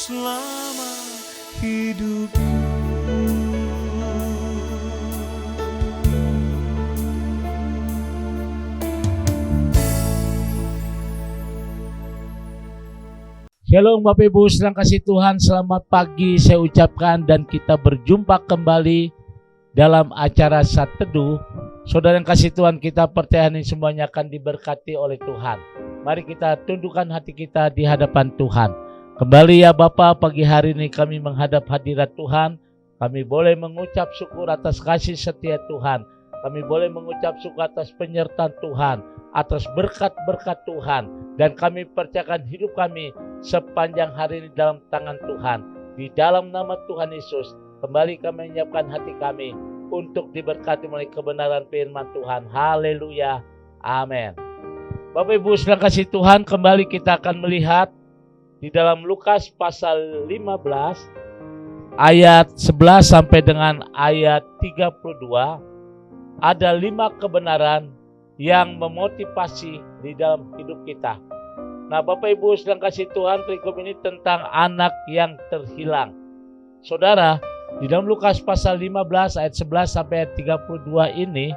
selama hidupku. Shalom Bapak Ibu, sedang kasih Tuhan, selamat pagi saya ucapkan dan kita berjumpa kembali dalam acara Saat Teduh. Saudara yang kasih Tuhan, kita percaya ini semuanya akan diberkati oleh Tuhan. Mari kita tundukkan hati kita di hadapan Tuhan. Kembali ya Bapak, pagi hari ini kami menghadap hadirat Tuhan. Kami boleh mengucap syukur atas kasih setia Tuhan. Kami boleh mengucap syukur atas penyertaan Tuhan, atas berkat-berkat Tuhan. Dan kami percayakan hidup kami sepanjang hari ini dalam tangan Tuhan. Di dalam nama Tuhan Yesus, kembali kami menyiapkan hati kami untuk diberkati melalui kebenaran firman Tuhan. Haleluya. Amin. Bapak Ibu sedang kasih Tuhan, kembali kita akan melihat di dalam Lukas pasal 15 ayat 11 sampai dengan ayat 32. Ada 5 kebenaran yang memotivasi di dalam hidup kita. Nah Bapak Ibu sedang kasih Tuhan, perikop ini tentang anak yang terhilang. Saudara, di dalam Lukas pasal 15 ayat 11 sampai ayat 32 ini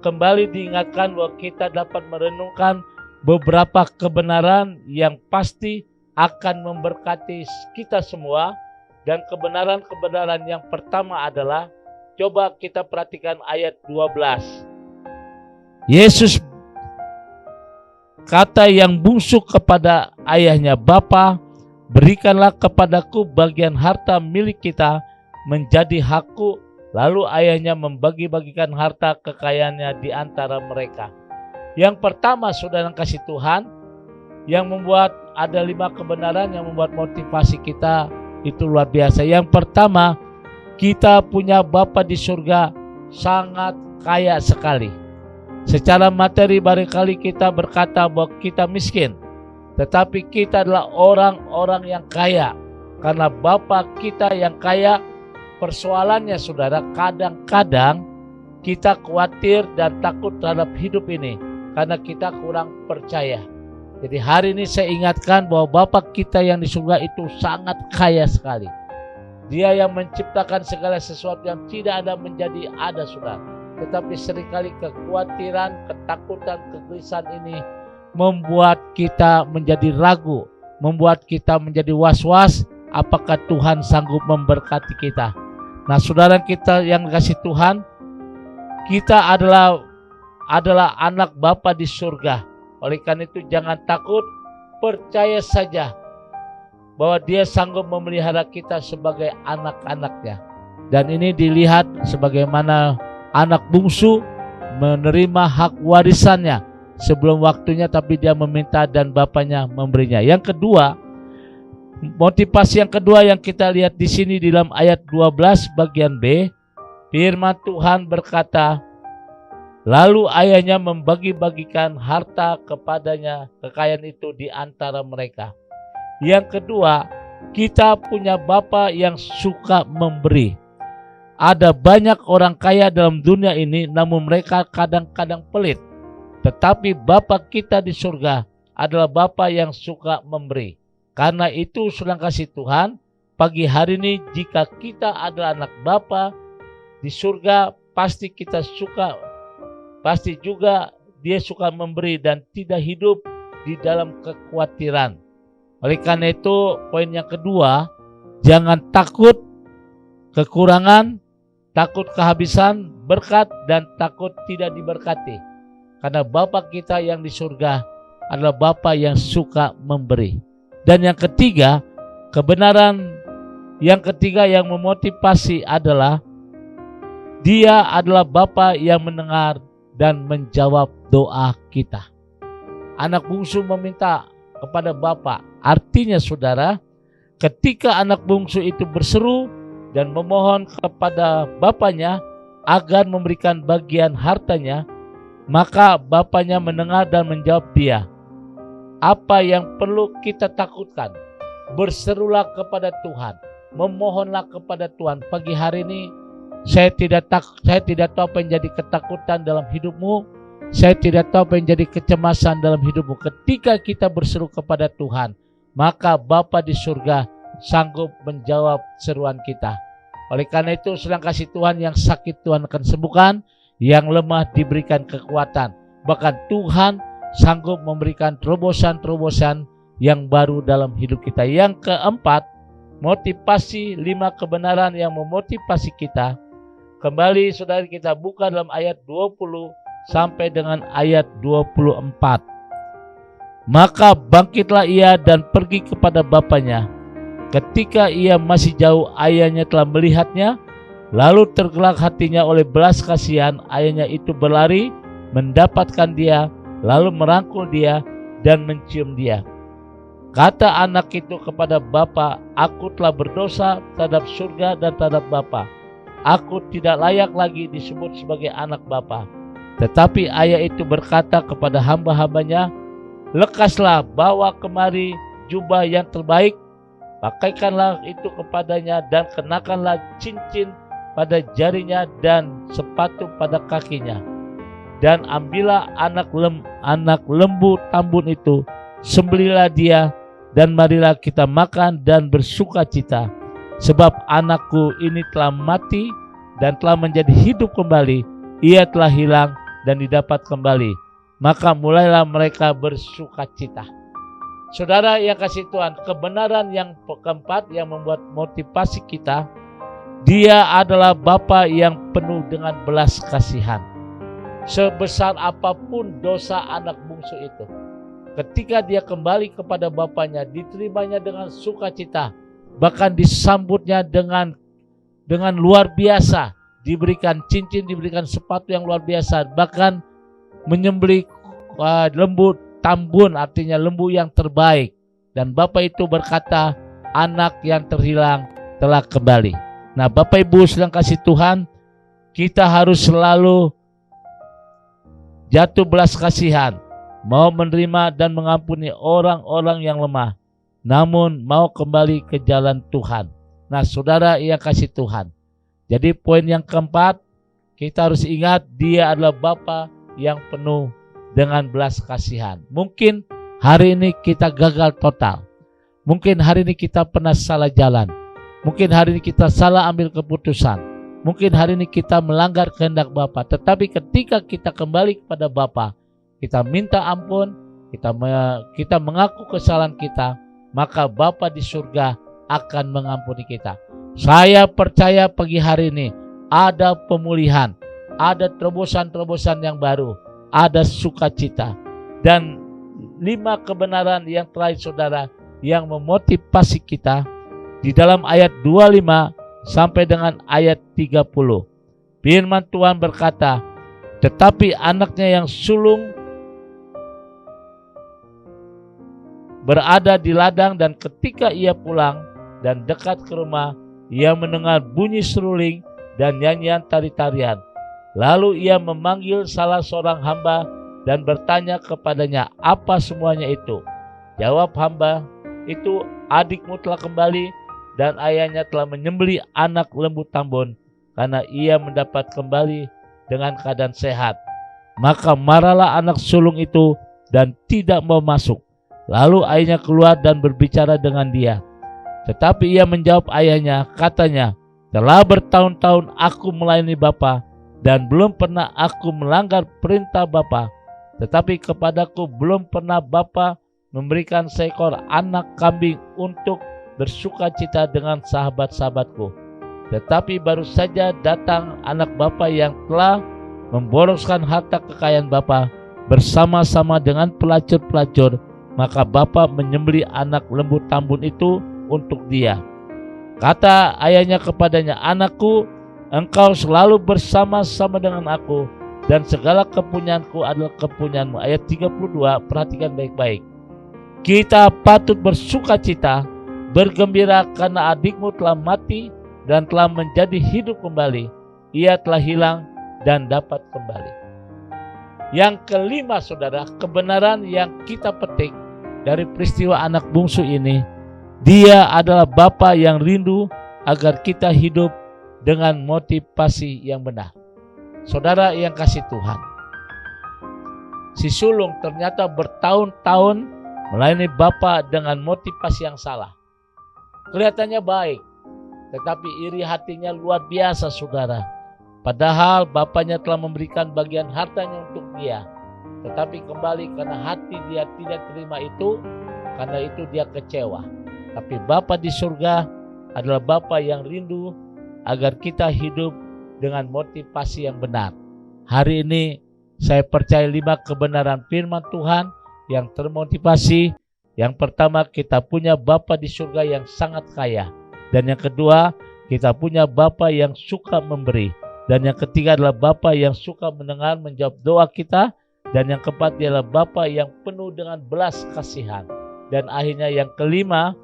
kembali diingatkan bahwa kita dapat merenungkan beberapa kebenaran yang pasti akan memberkati kita semua. Dan kebenaran-kebenaran yang pertama adalah, coba kita perhatikan ayat 12. Yesus kata yang bungsu kepada ayahnya, "Bapa, berikanlah kepadaku bagian harta milik kita menjadi hakku." Lalu ayahnya membagi-bagikan harta kekayaannya di antara mereka. Yang pertama, saudara kasih Tuhan, yang membuat ada 5 kebenaran yang membuat motivasi kita itu luar biasa. Yang pertama, kita punya Bapa di surga sangat kaya sekali. Secara materi barangkali kita berkata bahwa kita miskin, tetapi kita adalah orang-orang yang kaya. Karena Bapa kita yang kaya. Persoalannya saudara, kadang-kadang kita khawatir dan takut terhadap hidup ini karena kita kurang percaya. Jadi hari ini saya ingatkan bahwa Bapa kita yang di surga itu sangat kaya sekali. Dia yang menciptakan segala sesuatu yang tidak ada menjadi ada, saudara. Tetapi seringkali kekhawatiran, ketakutan, kegelisahan ini membuat kita menjadi ragu, membuat kita menjadi was-was apakah Tuhan sanggup memberkati kita. Nah saudara kita yang dikasih Tuhan, kita adalah anak Bapa di surga. Oleh karena itu jangan takut, percaya saja bahwa Dia sanggup memelihara kita sebagai anak-anaknya. Dan ini dilihat sebagaimana anak bungsu menerima hak warisannya sebelum waktunya, tapi dia meminta dan bapaknya memberinya. Yang kedua, motivasi yang kedua yang kita lihat di sini di dalam ayat 12 bagian B, firman Tuhan berkata, lalu ayahnya membagi-bagikan harta kepadanya, kekayaan itu di antara mereka. Yang kedua, kita punya Bapa yang suka memberi. Ada banyak orang kaya dalam dunia ini, namun mereka kadang-kadang pelit. Tetapi Bapa kita di surga adalah Bapa yang suka memberi. Karena itu saudara kasih Tuhan, pagi hari ini jika kita adalah anak Bapa di surga, pasti juga Dia suka memberi dan tidak hidup di dalam kekhawatiran. Oleh karena itu, poin yang kedua, jangan takut kekurangan, takut kehabisan berkat, dan takut tidak diberkati. Karena Bapa kita yang di surga adalah Bapa yang suka memberi. Dan yang ketiga, kebenaran yang ketiga yang memotivasi adalah Dia adalah Bapa yang mendengar dan menjawab doa kita. Anak bungsu meminta kepada Bapa. Artinya saudara, ketika anak bungsu itu berseru dan memohon kepada bapaknya agar memberikan bagian hartanya, maka bapaknya mendengar dan menjawab dia. Apa yang perlu kita takutkan? Berserulah kepada Tuhan, memohonlah kepada Tuhan. Pagi hari ini saya tidak tahu apa yang jadi ketakutan dalam hidupmu. Saya tidak tahu apa yang jadi kecemasan dalam hidupmu. Ketika kita berseru kepada Tuhan, maka Bapa di surga sanggup menjawab seruan kita. Oleh karena itu, sedang kasih Tuhan, yang sakit Tuhan akan sembuhkan, yang lemah diberikan kekuatan. Bahkan Tuhan sanggup memberikan terobosan-terobosan yang baru dalam hidup kita. Yang keempat, motivasi 5 kebenaran yang memotivasi kita. Kembali saudara, kita buka dalam ayat 20 sampai dengan ayat 24. Maka bangkitlah ia dan pergi kepada bapaknya. Ketika ia masih jauh, ayahnya telah melihatnya, lalu tergerak hatinya oleh belas kasihan. Ayahnya itu berlari mendapatkan dia, lalu merangkul dia dan mencium dia. Kata anak itu kepada bapa, aku telah berdosa terhadap surga dan terhadap bapa. Aku tidak layak lagi disebut sebagai anak bapa. Tetapi ayah itu berkata kepada hamba-hambanya, lekaslah, bawa kemari jubah yang terbaik, pakaikanlah itu kepadanya, dan kenakanlah cincin pada jarinya dan sepatu pada kakinya. Dan ambillah anak lembu tambun itu, sembelilah dia, dan marilah kita makan dan bersuka cita. Sebab anakku ini telah mati dan telah menjadi hidup kembali. Ia telah hilang dan didapat kembali. Maka mulailah mereka bersuka cita. Saudara yang kasih Tuhan, kebenaran yang keempat yang membuat motivasi kita, dia adalah Bapa yang penuh dengan belas kasihan. Sebesar apapun dosa anak bungsu itu, ketika dia kembali kepada bapaknya, diterimanya dengan sukacita, bahkan disambutnya dengan luar biasa, diberikan cincin, diberikan sepatu yang luar biasa, bahkan menyembelih lembu tambun, artinya lembu yang terbaik. Dan bapak itu berkata, anak yang terhilang telah kembali. Nah, Bapak Ibu sedang kasih Tuhan, kita harus selalu jatuh belas kasihan, mau menerima dan mengampuni orang-orang yang lemah, namun mau kembali ke jalan Tuhan. Nah, saudara yang kasih Tuhan, jadi poin yang keempat, kita harus ingat dia adalah Bapa yang penuh dengan belas kasihan. Mungkin hari ini kita gagal total, mungkin hari ini kita pernah salah jalan, mungkin hari ini kita salah ambil keputusan, mungkin hari ini kita melanggar kehendak Bapa. Tetapi ketika kita kembali kepada Bapa, kita minta ampun, kita mengaku kesalahan kita, maka Bapa di surga akan mengampuni kita. Saya percaya pagi hari ini ada pemulihan, ada terobosan-terobosan yang baru, ada sukacita. Dan 5 kebenaran yang terakhir saudara, yang memotivasi kita di dalam ayat 25 sampai dengan ayat 30. Firman Tuhan berkata, tetapi anaknya yang sulung berada di ladang, dan ketika ia pulang dan dekat ke rumah, ia mendengar bunyi seruling dan nyanyian tari-tarian. Lalu ia memanggil salah seorang hamba dan bertanya kepadanya, apa semuanya itu? Jawab hamba itu, adikmu telah kembali dan ayahnya telah menyembelih anak lembu tambun, karena ia mendapat kembali dengan keadaan sehat. Maka marahlah anak sulung itu dan tidak mau masuk. Lalu ayahnya keluar dan berbicara dengan dia. Tetapi ia menjawab ayahnya, katanya, telah bertahun-tahun aku melayani Bapa, dan belum pernah aku melanggar perintah Bapa. Tetapi kepadaku belum pernah Bapa memberikan seekor anak kambing untuk bersuka cita dengan sahabat-sahabatku. Tetapi baru saja datang anak Bapa yang telah memboroskan harta kekayaan Bapa bersama-sama dengan pelacur-pelacur. Maka Bapa menyembelih anak lembu tambun itu untuk dia. Kata ayahnya kepadanya, anakku, engkau selalu bersama-sama dengan aku, dan segala kepunyaanku adalah kepunyaanmu. Ayat 32, perhatikan baik-baik. Kita patut bersuka cita, bergembira karena adikmu telah mati dan telah menjadi hidup kembali. Ia telah hilang dan dapat kembali. Yang kelima saudara, kebenaran yang kita petik dari peristiwa anak bungsu ini, dia adalah Bapa yang rindu agar kita hidup dengan motivasi yang benar. Saudara yang kasih Tuhan, si sulung ternyata bertahun-tahun melayani Bapa dengan motivasi yang salah. Kelihatannya baik, tetapi iri hatinya luar biasa, saudara. Padahal bapaknya telah memberikan bagian hartanya untuk dia. Tetapi kembali karena hati dia tidak terima itu, karena itu dia kecewa. Tapi Bapa di surga adalah Bapa yang rindu agar kita hidup dengan motivasi yang benar. Hari ini saya percaya 5 kebenaran firman Tuhan yang termotivasi. Yang pertama, kita punya Bapa di surga yang sangat kaya. Dan yang kedua, kita punya Bapa yang suka memberi. Dan yang ketiga adalah Bapa yang suka mendengar menjawab doa kita. Dan yang keempat adalah Bapa yang penuh dengan belas kasihan. Dan akhirnya yang kelima,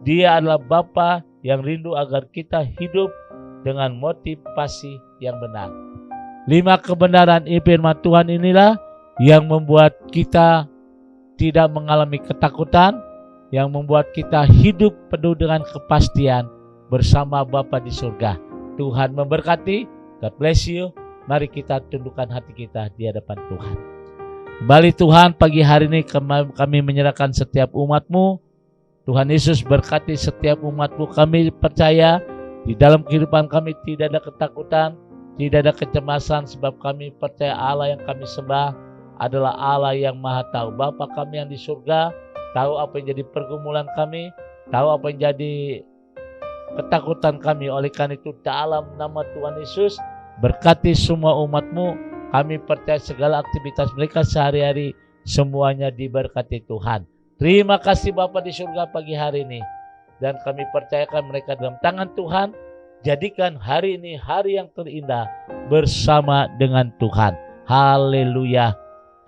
Dia adalah Bapa yang rindu agar kita hidup dengan motivasi yang benar. 5 kebenaran firman Tuhan inilah yang membuat kita tidak mengalami ketakutan, yang membuat kita hidup penuh dengan kepastian bersama Bapa di surga. Tuhan memberkati. God bless you. Mari kita tundukkan hati kita di hadapan Tuhan. Kembali Tuhan, pagi hari ini kami menyerahkan setiap umat-Mu. Tuhan Yesus berkati setiap umat-Mu. Kami percaya di dalam kehidupan kami tidak ada ketakutan, tidak ada kecemasan, sebab kami percaya Allah yang kami sembah adalah Allah yang Maha Tahu. Bapa kami yang di surga tahu apa yang jadi pergumulan kami, tahu apa yang jadi ketakutan kami. Oleh karena itu dalam nama Tuhan Yesus, berkati semua umat-Mu. Kami percaya segala aktivitas mereka sehari-hari semuanya diberkati Tuhan. Terima kasih Bapa di surga pagi hari ini. Dan kami percayakan mereka dalam tangan Tuhan. Jadikan hari ini hari yang terindah bersama dengan Tuhan. Haleluya.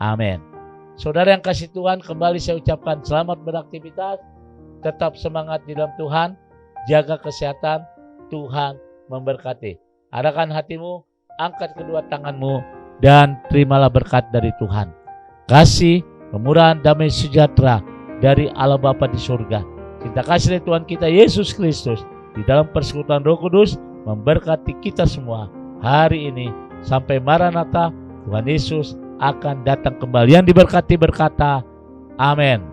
Amin. Saudara yang kasih Tuhan, kembali saya ucapkan selamat beraktivitas. Tetap semangat di dalam Tuhan. Jaga kesehatan. Tuhan memberkati. Arahkan hatimu, angkat kedua tanganmu, dan terimalah berkat dari Tuhan. Kasih, kemurahan, damai sejahtera dari Allah Bapa di surga, cinta kasih dari Tuhan kita Yesus Kristus di dalam persekutuan Roh Kudus memberkati kita semua hari ini sampai Maranatha. Tuhan Yesus akan datang kembali. Yang diberkati berkata, amin.